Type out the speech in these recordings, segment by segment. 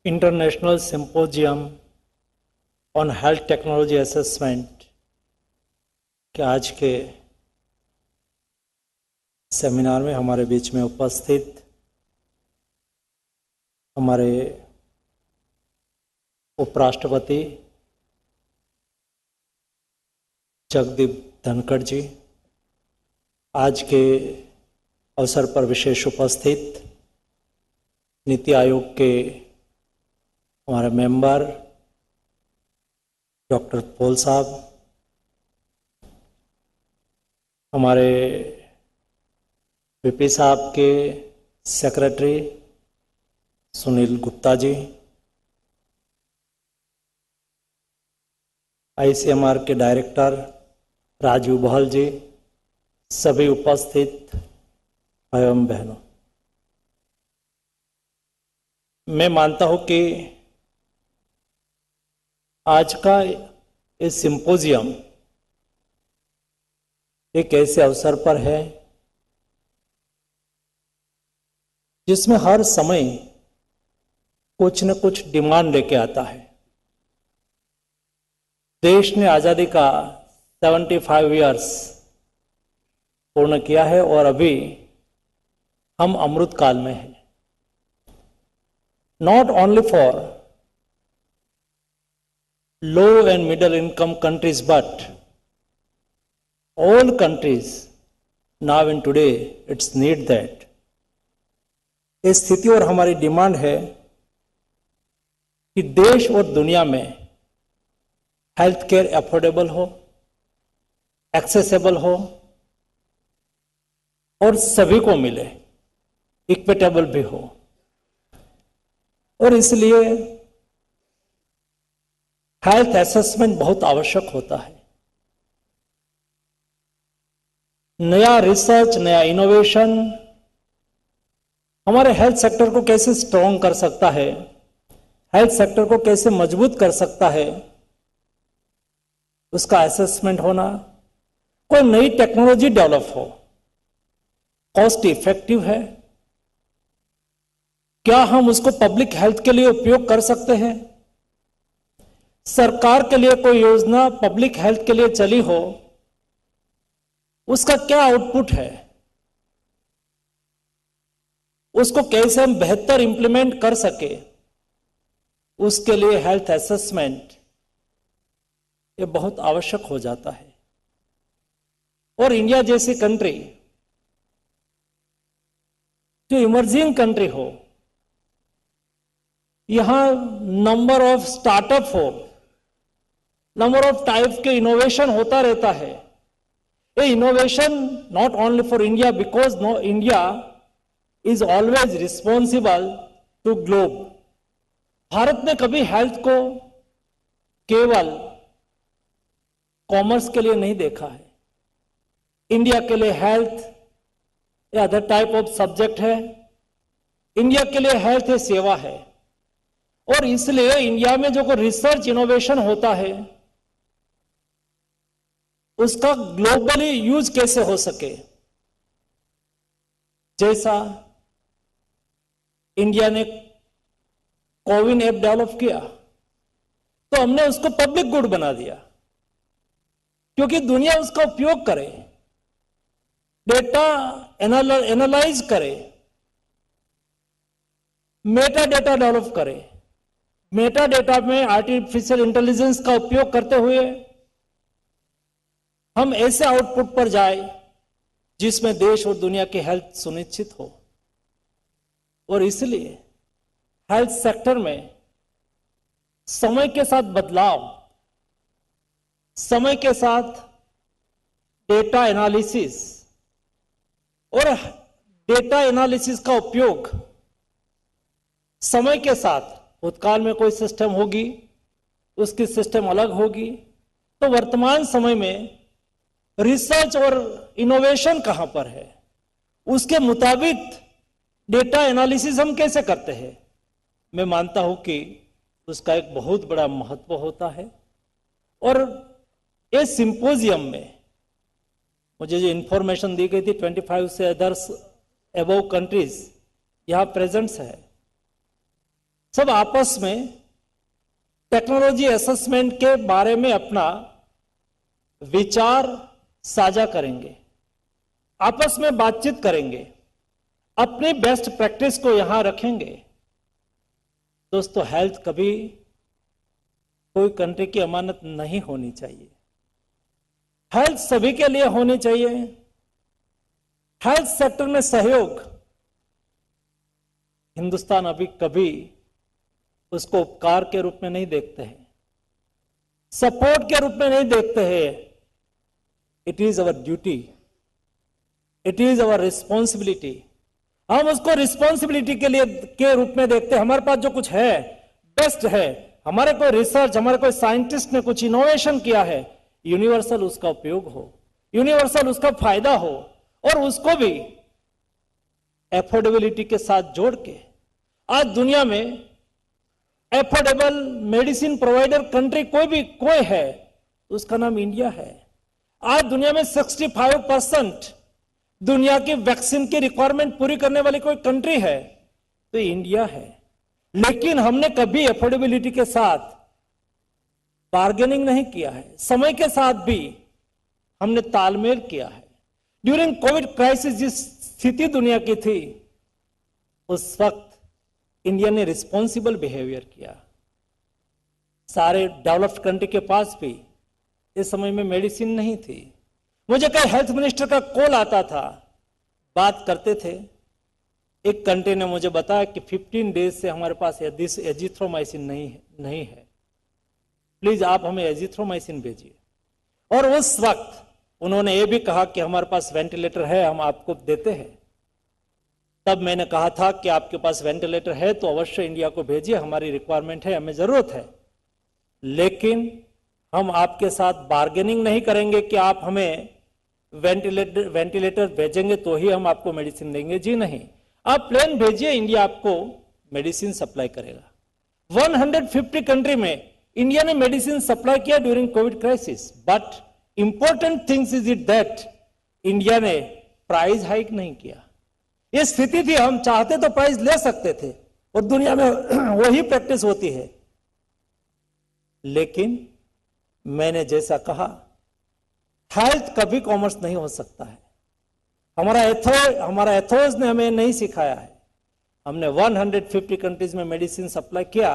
International symposium on health technology assessment के आज के सेमिनार में हमारे बीच में उपस्थित हमारे उपराष्ट्रपति जगदीप धनखड़ जी, आज के अवसर पर विशेष उपस्थित नीति आयोग के हमारे मेंबर डॉक्टर पॉल साहब, हमारे वीपी साहब के सेक्रेटरी सुनील गुप्ता जी, आईसीएमआर के डायरेक्टर राजीव बहल जी, सभी उपस्थित भाइयों एवं बहनों, मैं मानता हूं कि आज का ये सिंपोजियम एक ऐसे अवसर पर है जिसमें हर समय कुछ न कुछ डिमांड लेके आता है। देश ने आजादी का 75 इयर्स पूर्ण किया है और अभी हम अमृत काल में हैं। Not only for low and middle income countries, but all countries now and today it's need that। इस स्थिति और हमारी डिमांड है कि देश और दुनिया में हेल्थ केयर अफोर्डेबल हो, एक्सेसिबल हो और सभी को मिले, इक्विटेबल भी हो। और इसलिए हेल्थ असेसमेंट बहुत आवश्यक होता है। नया रिसर्च, नया इनोवेशन हमारे हेल्थ सेक्टर को कैसे स्ट्रॉन्ग कर सकता है, हेल्थ सेक्टर को कैसे मजबूत कर सकता है, उसका असेसमेंट होना। कोई नई टेक्नोलॉजी डेवलप हो, कॉस्ट इफेक्टिव है, क्या हम उसको पब्लिक हेल्थ के लिए उपयोग कर सकते हैं? सरकार के लिए कोई योजना पब्लिक हेल्थ के लिए चली हो, उसका क्या आउटपुट है, उसको कैसे हम बेहतर इंप्लीमेंट कर सके, उसके लिए हेल्थ असेसमेंट ये बहुत आवश्यक हो जाता है। और इंडिया जैसी कंट्री जो इमर्जिंग कंट्री हो, यहां नंबर ऑफ स्टार्टअप हो, नंबर ऑफ टाइप के इनोवेशन होता रहता है। ये innovation not only for India, because no India is always responsible to globe. Bharat ने कभी हेल्थ को केवल कॉमर्स के लिए नहीं देखा है। इंडिया के लिए हेल्थ या अदर टाइप ऑफ सब्जेक्ट है, इंडिया के लिए हेल्थ ये सेवा है। और इसलिए इंडिया में जो रिसर्च इनोवेशन होता है उसका ग्लोबली यूज कैसे हो सके। जैसा इंडिया ने कोविन ऐप डेवलप किया तो हमने उसको पब्लिक गुड बना दिया, क्योंकि दुनिया उसका उपयोग करे, डेटा एनालाइज करे, मेटा डेटा डेवलप करे। मेटा डेटा में आर्टिफिशियल इंटेलिजेंस का उपयोग करते हुए हम ऐसे आउटपुट पर जाए जिसमें देश और दुनिया की हेल्थ सुनिश्चित हो। और इसलिए हेल्थ सेक्टर में समय के साथ बदलाव, समय के साथ डेटा एनालिसिस और डेटा एनालिसिस का उपयोग समय के साथ, भूतकाल में कोई सिस्टम होगी, उसकी सिस्टम अलग होगी, तो वर्तमान समय में रिसर्च और इनोवेशन कहां पर है, उसके मुताबिक डेटा एनालिसिस हम कैसे करते हैं। मैं मानता हूं कि उसका एक बहुत बड़ा महत्व होता है। और इस सिंपोजियम में मुझे जो इंफॉर्मेशन दी गई थी, 25 से अदर्स अबव कंट्रीज यहां प्रेजेंट्स है। सब आपस में टेक्नोलॉजी असेसमेंट के बारे में अपना विचार साझा करेंगे, आपस में बातचीत करेंगे, अपनी बेस्ट प्रैक्टिस को यहां रखेंगे। दोस्तों, हेल्थ कभी कोई कंट्री की अमानत नहीं होनी चाहिए। हेल्थ सभी के लिए होनी चाहिए। हेल्थ सेक्टर में सहयोग हिंदुस्तान अभी कभी उसको उपकार के रूप में नहीं देखते हैं, सपोर्ट के रूप में नहीं देखते हैं। It is our duty, it is our responsibility. हम उसको रिस्पॉन्सिबिलिटी के रूप में देखते हैं। हमारे पास जो कुछ है, बेस्ट है, हमारे कोई रिसर्च, हमारे कोई साइंटिस्ट ने कुछ इनोवेशन किया है, यूनिवर्सल उसका उपयोग हो, यूनिवर्सल उसका फायदा हो, और उसको भी एफोर्डेबिलिटी के साथ जोड़ के आज दुनिया में एफोर्डेबल मेडिसिन प्रोवाइडर कंट्री कोई है तो उसका नाम इंडिया है। आज दुनिया में 65% दुनिया की वैक्सीन की रिक्वायरमेंट पूरी करने वाली कोई कंट्री है तो इंडिया है। लेकिन हमने कभी एफोर्डेबिलिटी के साथ बार्गेनिंग नहीं किया है, समय के साथ भी हमने तालमेल किया है। ड्यूरिंग कोविड क्राइसिस जिस स्थिति दुनिया की थी, उस वक्त इंडिया ने रिस्पॉन्सिबल बिहेवियर किया। सारे डेवलप्ड कंट्री के पास भी इस समय में मेडिसिन नहीं थी। मुझे कई हेल्थ मिनिस्टर का कॉल आता था, बात करते थे। एक कंट्री ने मुझे बताया कि 15 डेज से हमारे पास एजिथ्रोमाइसिन नहीं है, प्लीज आप हमें एजिथ्रोमाइसिन भेजिए। और उस वक्त उन्होंने ये भी कहा कि हमारे पास वेंटिलेटर है, हम आपको देते हैं। तब मैंने कहा था कि आपके पास वेंटिलेटर है तो अवश्य इंडिया को भेजिए, हमारी रिक्वायरमेंट है, हमें जरूरत है। लेकिन हम आपके साथ बार्गेनिंग नहीं करेंगे कि आप हमें वेंटिलेटर भेजेंगे तो ही हम आपको मेडिसिन देंगे। जी नहीं, आप प्लेन भेजिए, इंडिया आपको मेडिसिन सप्लाई करेगा। 150 कंट्री में इंडिया ने मेडिसिन सप्लाई किया during Covid crisis. But important things is it that India ने प्राइस हाइक नहीं किया। ये स्थिति थी, हम चाहते तो प्राइस ले सकते थे और दुनिया में वही प्रैक्टिस होती है। लेकिन मैंने जैसा कहा, हेल्थ कभी कॉमर्स नहीं हो सकता है। हमारा एथोस ने हमें नहीं सिखाया है। हमने 150 कंट्रीज में मेडिसिन सप्लाई किया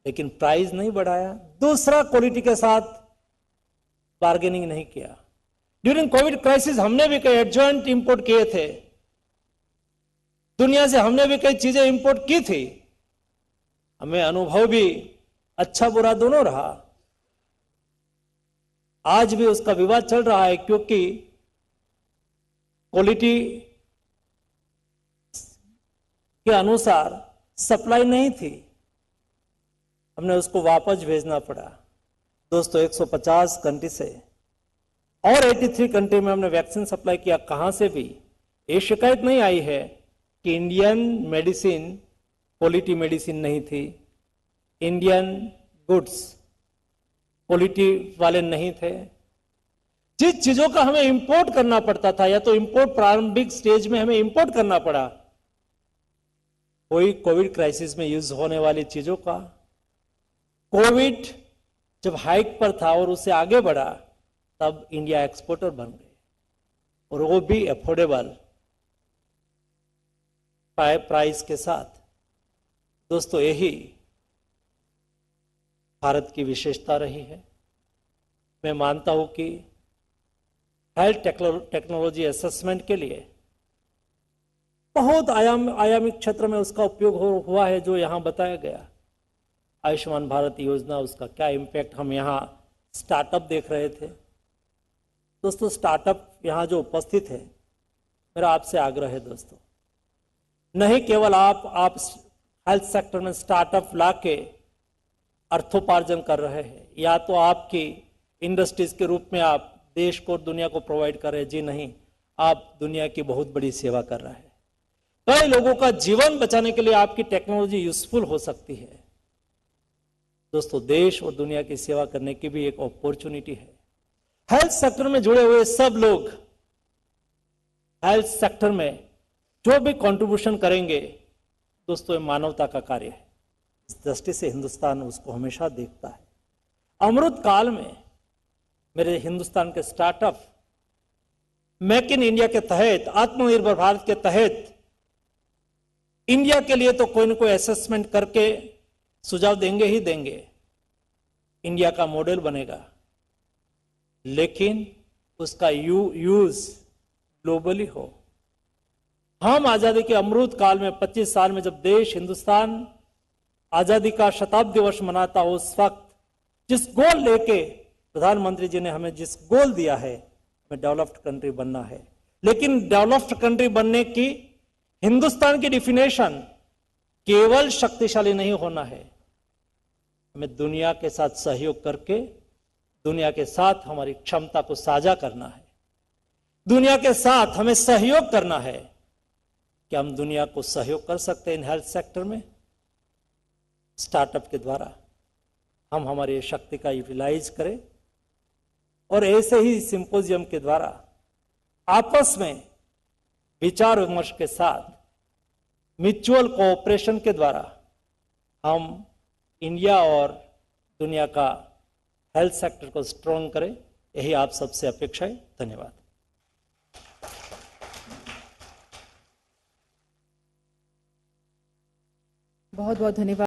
लेकिन प्राइस नहीं बढ़ाया, दूसरा क्वालिटी के साथ बार्गेनिंग नहीं किया। ड्यूरिंग कोविड क्राइसिस हमने भी कई एडजॉइंट इंपोर्ट किए थे, दुनिया से हमने भी कई चीजें इंपोर्ट की थी। हमें अनुभव भी अच्छा बुरा दोनों रहा। आज भी उसका विवाद चल रहा है क्योंकि क्वालिटी के अनुसार सप्लाई नहीं थी, हमने उसको वापस भेजना पड़ा। दोस्तों, 150 कंट्री से और 83 कंट्री में हमने वैक्सीन सप्लाई किया। कहां से भी ये शिकायत नहीं आई है कि इंडियन मेडिसिन क्वालिटी मेडिसिन नहीं थी, इंडियन गुड्स क्वालिटी वाले नहीं थे। जिस चीजों का हमें इंपोर्ट करना पड़ता था या तो इंपोर्ट प्रारंभिक स्टेज में हमें इंपोर्ट करना पड़ा, कोई कोविड क्राइसिस में यूज होने वाली चीजों का, कोविड जब हाइक पर था और उससे आगे बढ़ा तब इंडिया एक्सपोर्टर बन गए, और वो भी अफोर्डेबल प्राइस के साथ। दोस्तों, यही भारत की विशेषता रही है। मैं मानता हूं कि हेल्थ टेक्नोलॉजी असेसमेंट के लिए बहुत आयामिक क्षेत्र में उसका उपयोग हुआ है, जो यहां बताया गया। आयुष्मान भारत योजना, उसका क्या इम्पैक्ट, हम यहां स्टार्टअप देख रहे थे। दोस्तों, स्टार्टअप यहां जो उपस्थित है, मेरा आपसे आग्रह है दोस्तों, नहीं केवल आप हेल्थ सेक्टर में स्टार्टअप लाके अर्थोपार्जन कर रहे हैं या तो आपकी इंडस्ट्रीज के रूप में आप देश को और दुनिया को प्रोवाइड कर रहे हैं। जी नहीं, आप दुनिया की बहुत बड़ी सेवा कर रहे हैं। कई लोगों का जीवन बचाने के लिए आपकी टेक्नोलॉजी यूजफुल हो सकती है। दोस्तों, देश और दुनिया की सेवा करने की भी एक अपॉर्चुनिटी है। हेल्थ सेक्टर में जुड़े हुए सब लोग हेल्थ सेक्टर में जो भी कंट्रीब्यूशन करेंगे, दोस्तों, ये मानवता का कार्य है। इस दृष्टि से हिंदुस्तान उसको हमेशा देखता है। अमृत काल में मेरे हिंदुस्तान के स्टार्टअप मेक इन इंडिया के तहत, आत्मनिर्भर भारत के तहत इंडिया के लिए तो कोई ना कोई असेसमेंट करके सुझाव देंगे ही देंगे, इंडिया का मॉडल बनेगा, लेकिन उसका यूज ग्लोबली हो। हम आजादी के अमृत काल में 25 साल में जब देश हिंदुस्तान आजादी का शताब्दी वर्ष मनाता हो, उस वक्त जिस गोल लेके प्रधानमंत्री जी ने हमें जिस गोल दिया है, हमें डेवलप्ड कंट्री बनना है, लेकिन डेवलप्ड कंट्री बनने की हिंदुस्तान की डिफिनेशन केवल शक्तिशाली नहीं होना है, हमें दुनिया के साथ सहयोग करके दुनिया के साथ हमारी क्षमता को साझा करना है, दुनिया के साथ हमें सहयोग करना है। क्या हम दुनिया को सहयोग कर सकते हैं इन हेल्थ सेक्टर में? स्टार्टअप के द्वारा हम हमारी शक्ति का यूटिलाइज करें और ऐसे ही सिंपोजियम के द्वारा आपस में विचार विमर्श के साथ म्यूचुअल कोऑपरेशन के द्वारा हम इंडिया और दुनिया का हेल्थ सेक्टर को स्ट्रॉन्ग करें, यही आप सबसे अपेक्षा है। धन्यवाद। बहुत बहुत धन्यवाद।